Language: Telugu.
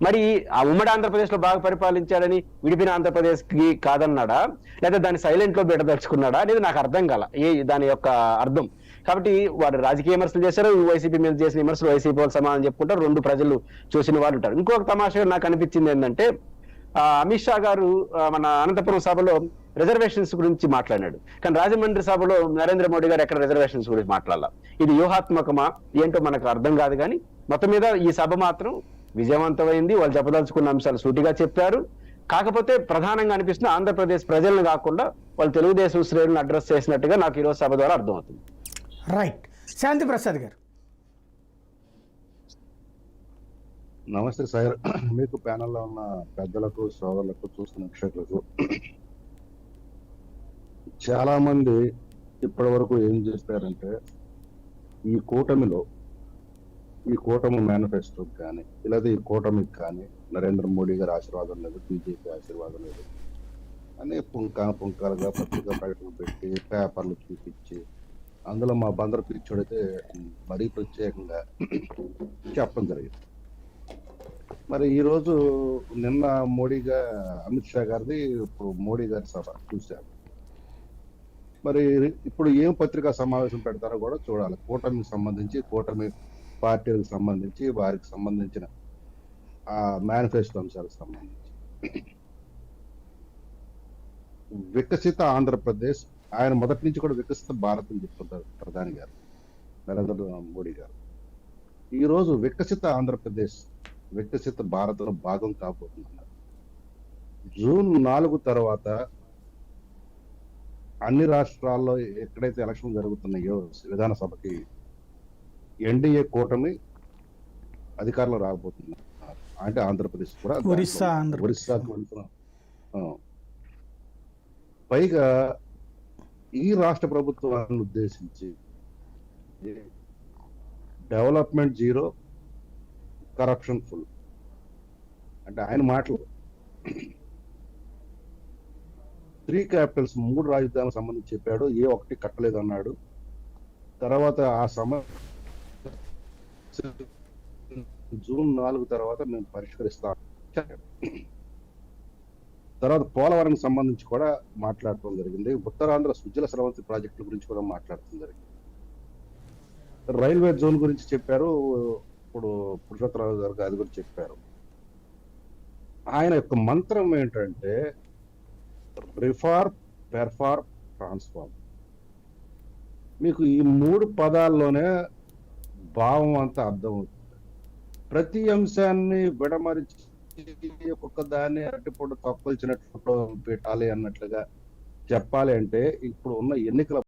మరి ఆ ఉమ్మడి ఆంధ్రప్రదేశ్ లో బాగా పరిపాలించాడని విడిపిన ఆంధ్రప్రదేశ్ కి కాదన్నాడా, లేదా దాన్ని సైలెంట్ లో పెట్టదలుచుకున్నాడా అనేది నాకు అర్థం కాల దాని యొక్క అర్థం. కాబట్టి వారు రాజకీయ విమర్శలు చేశారు, వైసీపీ మీద చేసిన విమర్శలు వైసీపీ వాళ్ళు సమాధానం చెప్పుకుంటారు, రెండు ప్రజలు చూసిన వాళ్ళు ఉంటారు. ఇంకొక తమాషగా నాకు అనిపించింది ఏంటంటే అమిత్ షా గారు మన అనంతపురం సభలో రిజర్వేషన్స్ గురించి మాట్లాడాడు, కానీ రాజమండ్రి సభలో నరేంద్ర మోడీ గారు ఎక్కడ రిజర్వేషన్స్ గురించి మాట్లాడాల. ఇది వ్యూహాత్మకమా ఏంటో మనకు అర్థం కాదు, కానీ మొత్తం మీద ఈ సభ మాత్రం విజయవంతమైంది. వాళ్ళు చెప్పదలుచుకున్న అంశాలు సూటిగా చెప్పారు. కాకపోతే ప్రధానంగా అనిపిస్తున్న ఆంధ్రప్రదేశ్ ప్రజలను కాకుండా వాళ్ళు తెలుగుదేశం శ్రేణులను అడ్రస్ చేసినట్టుగా నాకు ఈరోజు సభ ద్వారా అర్థమవుతుంది. రైట్. శాంతి ప్రసాద్ గారు. నమస్తే సార్, మీకు ప్యానల్లో ఉన్న పెద్దలకు, సోదరులకు, చూస్తున్న వీక్షకులకు, చాలా మంది ఇప్పటి వరకు ఏం చేస్తారంటే ఈ కూటమిలో, ఈ కూటమి మేనిఫెస్టోకి కానీ లేదా ఈ కూటమికి కానీ నరేంద్ర మోడీ గారి ఆశీర్వాదం లేదు, బీజేపీ ఆశీర్వాదం లేదు అని పుంకాలుగా పత్రికా ప్రకటన పెట్టి పేపర్లు చూపించి అందులో మా బందరు పిచ్చోడైతే మరీ ప్రత్యేకంగా చెప్పడం జరిగింది. మరి ఈరోజు నిన్న అమిత్ షా గారిది, ఇప్పుడు మోడీ గారి సభ చూశారు. మరి ఇప్పుడు ఏం పత్రికా సమావేశం పెడతారో కూడా చూడాలి. కూటమికి సంబంధించి, కూటమి పార్టీలకు సంబంధించి, వారికి సంబంధించిన ఆ మేనిఫెస్టో అంశాలకు సంబంధించి వికసిత ఆంధ్రప్రదేశ్, ఆయన మొదటి నుంచి కూడా వికసిత భారత్ అని చెప్తుంటారు ప్రధాని గారు నరేంద్ర మోడీ గారు. ఈరోజు వికసిత ఆంధ్రప్రదేశ్ వికసిత భారత్లో భాగం కాబోతున్నారు. జూన్ 4 తర్వాత అన్ని రాష్ట్రాల్లో ఎక్కడైతే ఎలక్షన్ జరుగుతున్నాయో విధానసభకి ఎన్డీఏ కూటమి అధికారంలో రాబోతున్నారు. అంటే ఆంధ్రప్రదేశ్ కూడా, ఒరిస్సాకు వెళ్తున్నాం. పైగా ఈ రాష్ట్ర ప్రభుత్వాన్ని ఉద్దేశించి డెవలప్మెంట్ జీరో, కరప్షన్ ఫుల్ అంటే ఆయన మాటలు 3 క్యాపిటల్స్, 3 రాజధానులకు సంబంధించి చెప్పాడు. ఏ ఒక్కటి కట్టలేదు అన్నాడు. తర్వాత ఆ జూన్ 4 తర్వాత మేము పరిష్కరిస్తాం. తర్వాత పోలవరానికి సంబంధించి కూడా మాట్లాడటం జరిగింది. ఉత్తరాంధ్ర సుజల స్రవంతి ప్రాజెక్టుల గురించి కూడా మాట్లాడటం జరిగింది. రైల్వే జోన్ గురించి చెప్పారు. ఇప్పుడు పురుషోత్తరావు గారు అది గురించి చెప్పారు. ఆయన యొక్క మంత్రం ఏంటంటే రిఫార్మ్, పెర్ఫార్మ్, ట్రాన్స్ఫార్మ్. మీకు ఈ 3 పదాల్లోనే భావం అంతా అర్థమవుతుంది. ప్రతి అంశాన్ని విడమరిచి ఒక్కొక్క దాన్ని అరటిపొట్టు తొక్కల్చినట్లు పెట్టాలి అన్నట్లుగా చెప్పాలి అంటే ఇప్పుడు ఉన్న ఎన్నికల